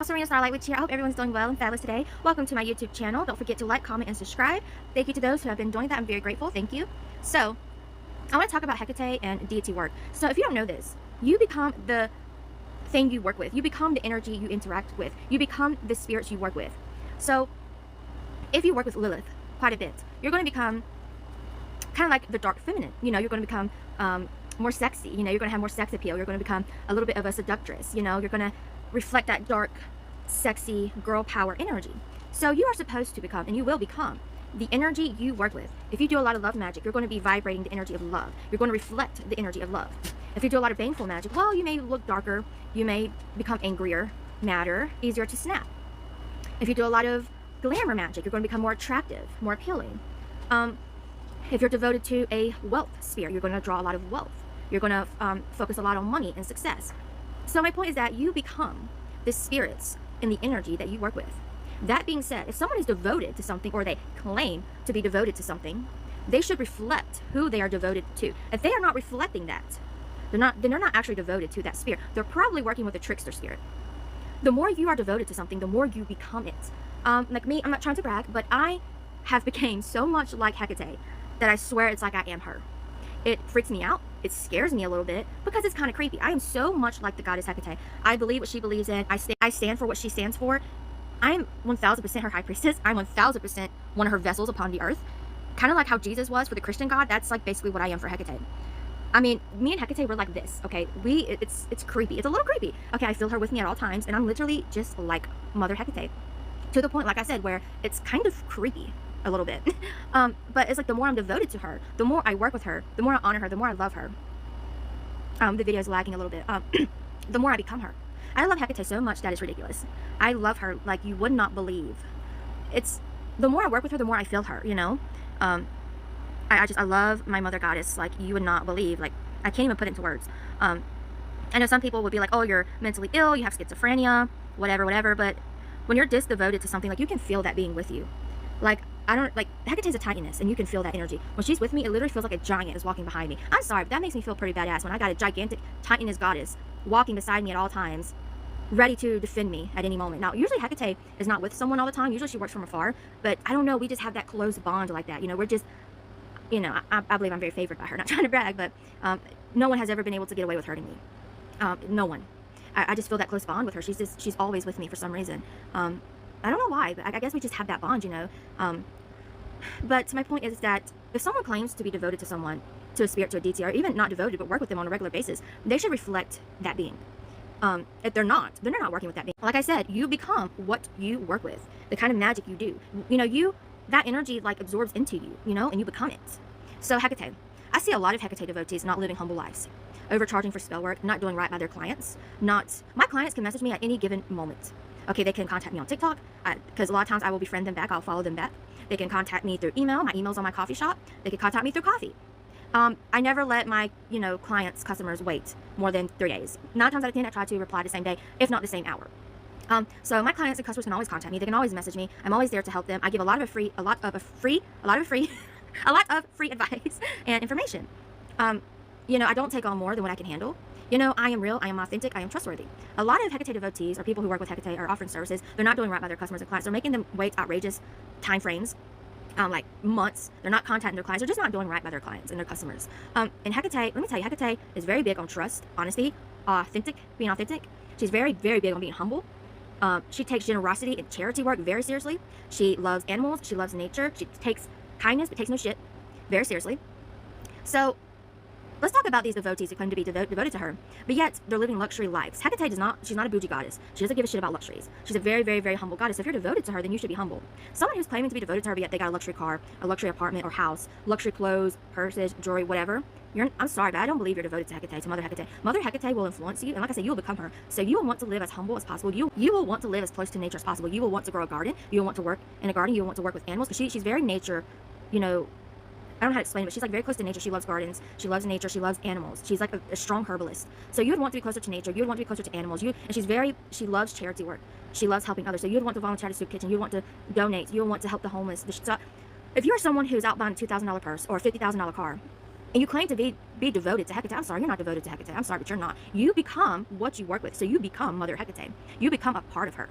Serena Starlight Witch here. I hope everyone's doing well and fabulous today. Welcome to my YouTube channel. Don't forget to like, comment, and subscribe. Thank you to those who have been doing that. I'm very grateful. Thank you. So, I want to talk about hecate and deity work. So, if you don't know this, you become the thing you work with. You become the energy you interact with. You become the spirits you work with. So, if you work with Lilith quite a bit, you're going to become kind of like the dark feminine. You know, you're going to become more sexy. You know, you're going to have more sex appeal. You're going to become a little bit of a seductress. You know, you're going to reflect that dark, sexy girl power energy. So you are supposed to become, and you will become, the energy you work with. If you do a lot of love magic, you're going to be vibrating the energy of love. You're going to reflect the energy of love. If you do a lot of baneful magic, well, you may look darker, you may become angrier, madder, easier to snap. If you do a lot of glamour magic, you're going to become more attractive, more appealing. If you're devoted to a wealth sphere, you're going to draw a lot of wealth. You're going to focus a lot on money and success. So my point is that you become the spirits in the energy that you work with. That being said, if someone is devoted to something, or they claim to be devoted to something, they should reflect who they are devoted to. If they are not reflecting that, then they're not actually devoted to that spirit. They're probably working with a trickster spirit. The more you are devoted to something, the more you become it. Like me, I'm not trying to brag, but I have become so much like Hecate that I swear it's like I am her. It freaks me out. It scares me a little bit because it's kind of creepy. I am so much like the goddess Hecate. I believe what she believes in. I stand for what she stands for. I'm 1000% her high priestess. I'm 1000% one of her vessels upon the earth. Kind of like how Jesus was for the Christian God. That's like basically what I am for Hecate. I mean, me and Hecate were like this, okay? It's creepy. It's a little creepy. Okay, I feel her with me at all times, and I'm literally just like Mother Hecate. To the point, like I said, where it's kind of creepy a little bit. But it's like the more I'm devoted to her, the more I work with her, the more I honor her, the more I love her. The video is lagging a little bit. The more I become her. I love Hecate so much that it's ridiculous. I love her like you would not believe. It's the more I work with her, the more I feel her, you know? I love my mother goddess like you would not believe. Like, I can't even put it into words. I know some people would be like, oh, you're mentally ill, you have schizophrenia, whatever, but when you're this devoted to something, like, you can feel that being with you. Like, Hecate's a titaness, and you can feel that energy. When she's with me, it literally feels like a giant is walking behind me. I'm sorry, but that makes me feel pretty badass when I got a gigantic titaness goddess walking beside me at all times, ready to defend me at any moment. Now, usually Hecate is not with someone all the time. Usually she works from afar, but I don't know, we just have that close bond like that. You know, we're just, you know, I believe I'm very favored by her. Not trying to brag, but no one has ever been able to get away with hurting me. No one. I just feel that close bond with her. She's always with me for some reason. I don't know why, but I guess we just have that bond, you know. But my point is that if someone claims to be devoted to someone, to a spirit, to a deity, or even not devoted but work with them on a regular basis, they should reflect that being. If they're not, then they're not working with that being. Like I said, you become what you work with, the kind of magic you do. You know, that energy like absorbs into you, you know, and you become it. So Hecate, I see a lot of Hecate devotees not living humble lives, overcharging for spell work, not doing right by their clients. My clients can message me at any given moment. Okay, they can contact me on TikTok, because a lot of times I will befriend them back, I'll follow them back. They can contact me through email, my email's on my coffee shop. They can contact me through coffee. I never let my, you know, customers wait more than 3 days. 9 times out of 10, I try to reply the same day, if not the same hour. So my clients and customers can always contact me. They can always message me. I'm always there to help them. I give a lot of free advice and information. You know, I don't take on more than what I can handle. You know, I am real, I am authentic, I am trustworthy. A lot of Hecate devotees, or people who work with Hecate, are offering services. They're not doing right by their customers and clients. They're making them wait outrageous time frames, like months. They're not contacting their clients. They're just not doing right by their clients and their customers. And Hecate, let me tell you, Hecate is very big on trust, honesty, being authentic. She's very, very big on being humble. She takes generosity and charity work very seriously. She loves animals. She loves nature. She takes kindness, but takes no shit very seriously. So let's talk about these devotees who claim to be devoted to her, but yet they're living luxury lives. Hecate she's not a bougie goddess. She doesn't give a shit about luxuries. She's a very, very, very humble goddess. So if you're devoted to her, then you should be humble. Someone who's claiming to be devoted to her, but yet they got a luxury car, a luxury apartment or house, luxury clothes, purses, jewelry, whatever. I'm sorry, but I don't believe you're devoted to Hecate, to Mother Hecate. Mother Hecate will influence you, and like I said, you will become her. So you will want to live as humble as possible. You will want to live as close to nature as possible. You will want to grow a garden. You will want to work in a garden. You will want to work with animals, because she's very nature, you know. I don't know how to explain it, but she's like very close to nature. She loves gardens. She loves nature. She loves animals. She's like a strong herbalist. So you would want to be closer to nature. You would want to be closer to animals. And she loves charity work. She loves helping others. So you would want to volunteer at a soup kitchen. You would want to donate. You would want to help the homeless. So if you're someone who's out buying a $2,000 purse or a $50,000 car, and you claim to be devoted to Hecate. I'm sorry, you're not devoted to Hecate. I'm sorry, but you're not. You become what you work with. So you become Mother Hecate. You become a part of her.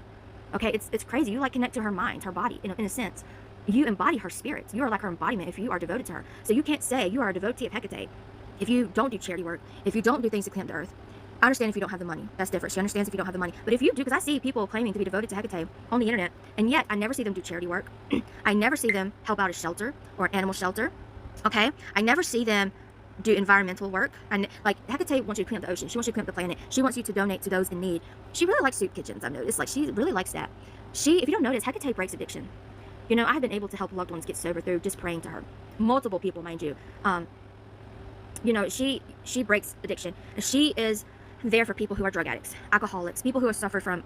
Okay, it's crazy. You like connect to her mind, her body, in a sense. You embody her spirit. You are like her embodiment if you are devoted to her. So you can't say you are a devotee of Hecate if you don't do charity work, if you don't do things to clean up the earth. I understand if you don't have the money. That's different. She understands if you don't have the money. But if you do, because I see people claiming to be devoted to Hecate on the internet, and yet I never see them do charity work. I never see them help out a shelter or an animal shelter. Okay? I never see them do environmental work. And like Hecate wants you to clean up the ocean. She wants you to clean up the planet. She wants you to donate to those in need. She really likes soup kitchens, I've noticed. Like, she really likes that. If you don't notice, Hecate breaks addiction. You know, I've been able to help loved ones get sober through just praying to her. Multiple people, mind you. You know, she breaks addiction. And she is there for people who are drug addicts, alcoholics, people who have suffered from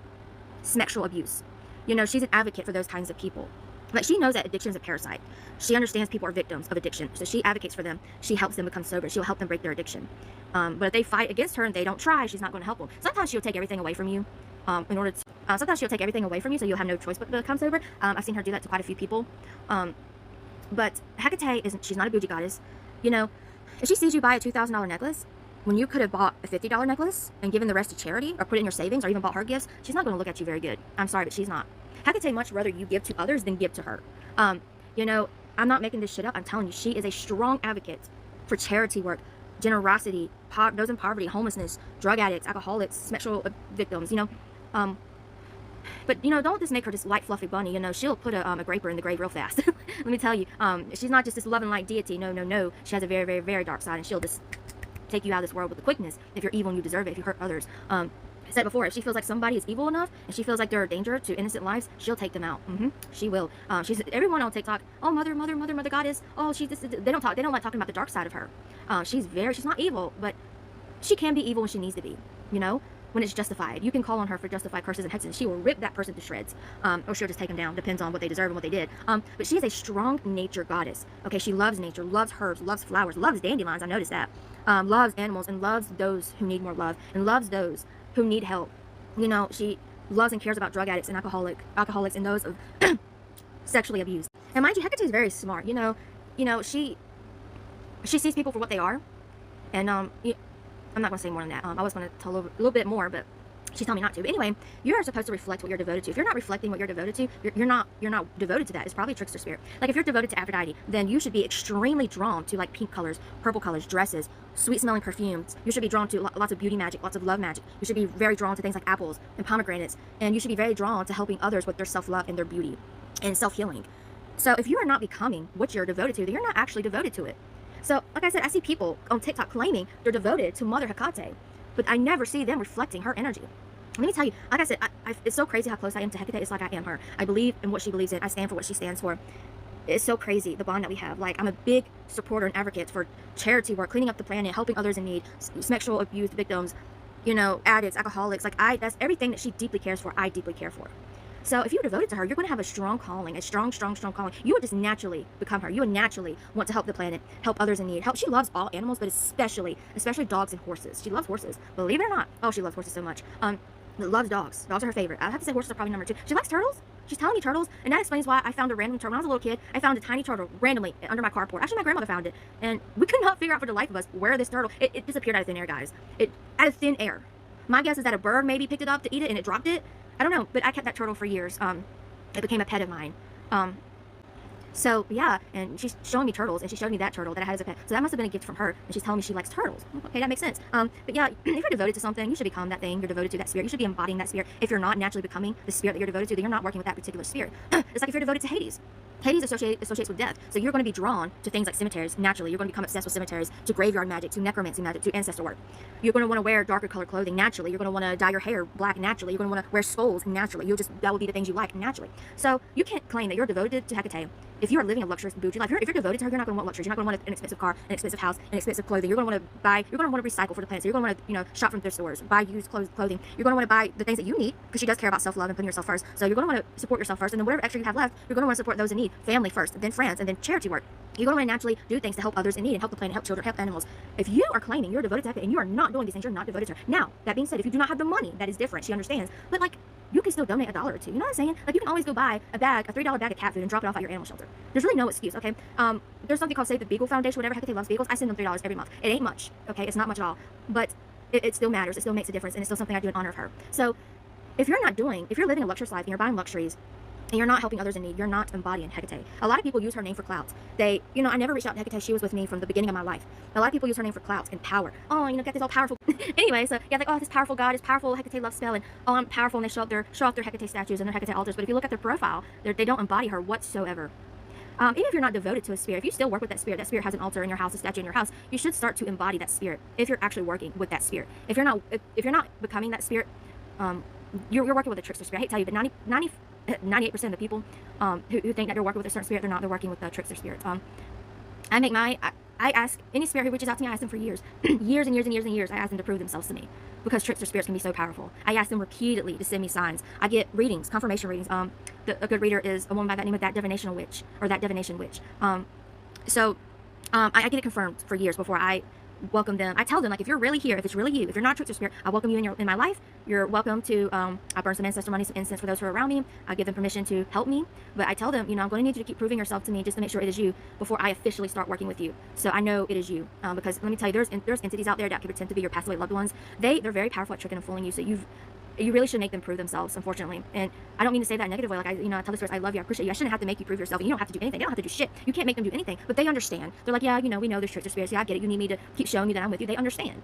sexual abuse. You know, she's an advocate for those kinds of people. But she knows that addiction is a parasite. She understands people are victims of addiction. So she advocates for them. She helps them become sober. She'll help them break their addiction. But if they fight against her and they don't try, she's not going to help them. Sometimes she'll take everything away from you in order to... sometimes she'll take everything away from you, so you'll have no choice but to become sober. I've seen her do that to quite a few people. But Hecate she's not a bougie goddess. You know, if she sees you buy a $2,000 necklace, when you could have bought a $50 necklace and given the rest to charity or put it in your savings or even bought her gifts, she's not going to look at you very good. I'm sorry, but she's not. Hecate much rather you give to others than give to her. You know, I'm not making this shit up. I'm telling you, she is a strong advocate for charity work, generosity, those in poverty, homelessness, drug addicts, alcoholics, sexual victims, you know. But, you know, don't just make her this light, fluffy bunny. You know, she'll put a graper in the grave real fast. Let me tell you, she's not just this loving light deity. No, no, no. She has a very, very, very dark side, and she'll just take you out of this world with the quickness if you're evil and you deserve it, if you hurt others. I said before, if she feels like somebody is evil enough and she feels like they're a danger to innocent lives, she'll take them out. She will. She's everyone on TikTok. Oh, mother goddess. Oh, she's this. They don't like talking about the dark side of her. She's not evil, but she can be evil when she needs to be. You know, when it's justified. You can call on her for justified curses and hexes. She will rip that person to shreds, or she'll just take them down. Depends on what they deserve and what they did. But she is a strong nature goddess. Okay, she loves nature, loves herbs, loves flowers, loves dandelions. I noticed that. Loves animals and loves those who need more love and loves those who need help. You know, she loves and cares about drug addicts and alcoholics and those of sexually abused. And mind you, Hecate is very smart. You know, she sees people for what they are, and I'm not going to say more than that. I was going to tell a little bit more, but she's telling me not to. But anyway, you're supposed to reflect what you're devoted to. If you're not reflecting what you're devoted to, you're not devoted to that. It's probably a trickster spirit. Like, if you're devoted to Aphrodite, then you should be extremely drawn to like pink colors, purple colors, dresses, sweet smelling perfumes. You should be drawn to lots of beauty magic, lots of love magic. You should be very drawn to things like apples and pomegranates, and you should be very drawn to helping others with their self-love and their beauty and self-healing. So if you are not becoming what you're devoted to, then you're not actually devoted to it. So, like I said, I see people on TikTok claiming they're devoted to Mother Hecate, but I never see them reflecting her energy. Let me tell you, like I said, it's so crazy how close I am to Hecate. It's like I am her. I believe in what she believes in. I stand for what she stands for. It's so crazy, the bond that we have. Like, I'm a big supporter and advocate for charity work, cleaning up the planet, helping others in need, sexual abuse victims, you know, addicts, alcoholics. Like, that's everything that she deeply cares for, I deeply care for. So if you're devoted to her, you're going to have a strong calling, a strong calling. You would just naturally become her. You would naturally want to help the planet, help others in need. She loves all animals, but especially dogs and horses. She loves horses. Believe it or not. Oh, she loves horses so much. Loves dogs. Dogs are her favorite. I have to say horses are probably number 2. She likes turtles. She's telling me turtles, and that explains why I found a random turtle. When I was a little kid, I found a tiny turtle randomly under my carport. Actually, my grandmother found it, and we could not figure out for the life of us where this turtle... It disappeared out of thin air, guys. Out of thin air. My guess is that a bird maybe picked it up to eat it, and it dropped it. I don't know, but I kept that turtle for years. It became a pet of mine. So, yeah, and she's showing me turtles, and she showed me that turtle that I had as a pet. So that must have been a gift from her, and she's telling me she likes turtles. Okay, that makes sense. But yeah, if you're devoted to something, you should become that thing. You're devoted to that spirit. You should be embodying that spirit. If you're not naturally becoming the spirit that you're devoted to, then you're not working with that particular spirit. It's like if you're devoted to Hades. Hades associates with death. So you're going to be drawn to things like cemeteries. Naturally, you're going to become obsessed with cemeteries, to graveyard magic, to necromancy magic, to ancestor work. You're going to want to wear darker colored clothing naturally. You're going to want to dye your hair black naturally. You're going to want to wear skulls naturally. That will be the things you like naturally. So you can't claim that you're devoted to Hecate if you are living a luxurious bougie life. If you're devoted to her, you're not going to want luxury. You're not going to want an expensive car, an expensive house, an expensive clothing. You're going to want to buy. You're going to want to recycle for the planet. So you're going to want to, shop from thrift stores, buy used clothing. You're going to want to buy the things that you need, because she does care about self-love and putting yourself first. So you're going to want to support yourself first, and then whatever extra you have left, you're going to want to support those in need. Family first, then friends, and then charity work. You're going to want to naturally do things to help others in need and help the planet, help children, help animals. If you are claiming you're devoted to Hecate and you are not doing these things, you're not devoted to her. Now, that being said, if you do not have the money, that is different. She understands. But like, you can still donate $1 or $2. You know what I'm saying? Like, you can always go buy a $3 bag of cat food and drop it off at your animal shelter. There's really no excuse, okay? There's something called Save the Beagle Foundation, whatever. Hecate loves beagles. I send them $3 every month. It ain't much, okay? It's not much at all, but it still matters. It still makes a difference, and it's still something I do in honor of her. So if you're living a luxurious life and you're buying luxuries, and you're not helping others in need, you're not embodying Hecate. A lot of people use her name for clout. I never reached out to Hecate. She was with me from the beginning of my life. A lot of people use her name for clout and power. Oh, got this all powerful. Anyway, so yeah, like, oh, this powerful God, this powerful Hecate love spell, and oh, I'm powerful, and they show off their Hecate statues and their Hecate altars. But if you look at their profile, they don't embody her whatsoever. Even if you're not devoted to a spirit, if you still work with that spirit has an altar in your house, a statue in your house, you should start to embody that spirit. If you're actually working with that spirit, if you're not becoming that spirit, you're working with a trickster spirit. I hate to tell you, but 98% of the people who think that they're working with a certain spirit, they're not. They're working with the trickster spirit. I ask any spirit who reaches out to me, I ask them for years, years and years and years and years. I ask them to prove themselves to me, because trickster spirits can be so powerful. I ask them repeatedly to send me signs. I get readings, confirmation readings. A good reader is a woman by that name of that divination witch. I get it confirmed for years before I welcome them. I tell them, like, if you're really here, if it's really you, if you're not a trickster spirit, I welcome you in my life. You're welcome to, I burn some ancestor money, some incense for those who are around me. I give them permission to help me. But I tell them, I'm going to need you to keep proving yourself to me just to make sure it is you before I officially start working with you. So I know it is you. Because let me tell you, there's entities out there that can pretend to be your passed away loved ones. They're very powerful at tricking and fooling you. So you really should make them prove themselves, unfortunately. And I don't mean to say that in a negative way. Like, I tell the spirits, I love you, I appreciate you. I shouldn't have to make you prove yourself. And you don't have to do anything. They don't have to do shit. You can't make them do anything. But they understand. They're like, yeah, we know there's trickster spirits. Yeah, I get it. You need me to keep showing you that I'm with you. They understand.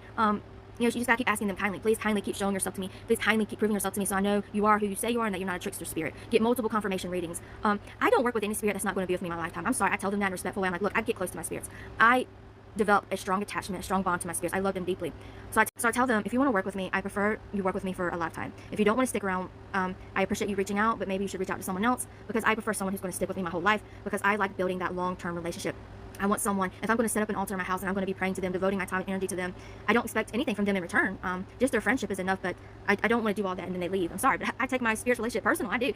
You just gotta keep asking them kindly. Please kindly keep showing yourself to me. Please kindly keep proving yourself to me, so I know you are who you say you are and that you're not a trickster spirit. Get multiple confirmation readings. I don't work with any spirit that's not going to be with me my lifetime. I'm sorry. I tell them that in a respectful way. I'm like, look, I get close to my spirits. I develop a strong attachment, a strong bond to my spirits. I love them deeply. So I tell them, if you want to work with me, I prefer you work with me for a lifetime. If you don't want to stick around, I appreciate you reaching out, but maybe you should reach out to someone else, because I prefer someone who's going to stick with me my whole life, because I like building that long-term relationship. I want someone, if I'm going to set up an altar in my house and I'm going to be praying to them, devoting my time and energy to them, I don't expect anything from them in return. Just their friendship is enough, but I don't want to do all that and then they leave. I'm sorry, but I take my spiritual relationship personal. I do.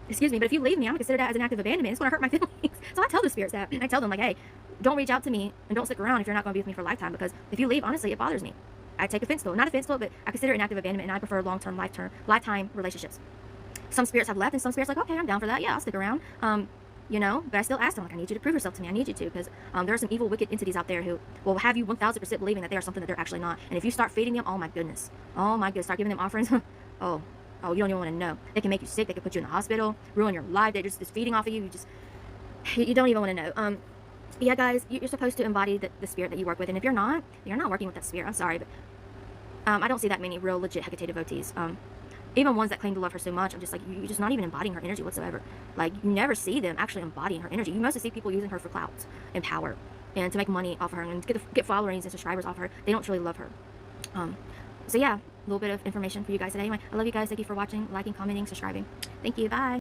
Excuse me, but if you leave me, I'm going to consider that as an act of abandonment. It's going to hurt my feelings. So I tell the spirits that. I tell them, like, hey, don't reach out to me and don't stick around if you're not going to be with me for a lifetime, because if you leave, honestly, it bothers me. I take offense to it. Not offense to it, but I consider it an act of abandonment, and I prefer long-term, lifetime relationships. Some spirits have left, and some spirits are like, okay, I'm down for that. Yeah, I'll stick around. But I still ask them, like, I need you to prove yourself to me. I need you to, because there are some evil, wicked entities out there who will have you 1000% believing that they are something that they're actually not. And if you start feeding them, oh my goodness, start giving them offerings, oh, you don't even want to know. They can make you sick. They can put you in the hospital, ruin your life. They're just feeding off of you. You don't even want to know. Yeah, guys, you're supposed to embody the spirit that you work with. And if you're not working with that spirit. I'm sorry, but I don't see that many real, legit Hecate devotees. Even ones that claim to love her so much, I'm just like, you're just not even embodying her energy whatsoever. Like, you never see them actually embodying her energy. You mostly see people using her for clout and power and to make money off of her and get followers and subscribers off her. They don't truly love her. So yeah, a little bit of information for you guys today. Anyway, I love you guys. Thank you for watching, liking, commenting, subscribing. Thank you. Bye.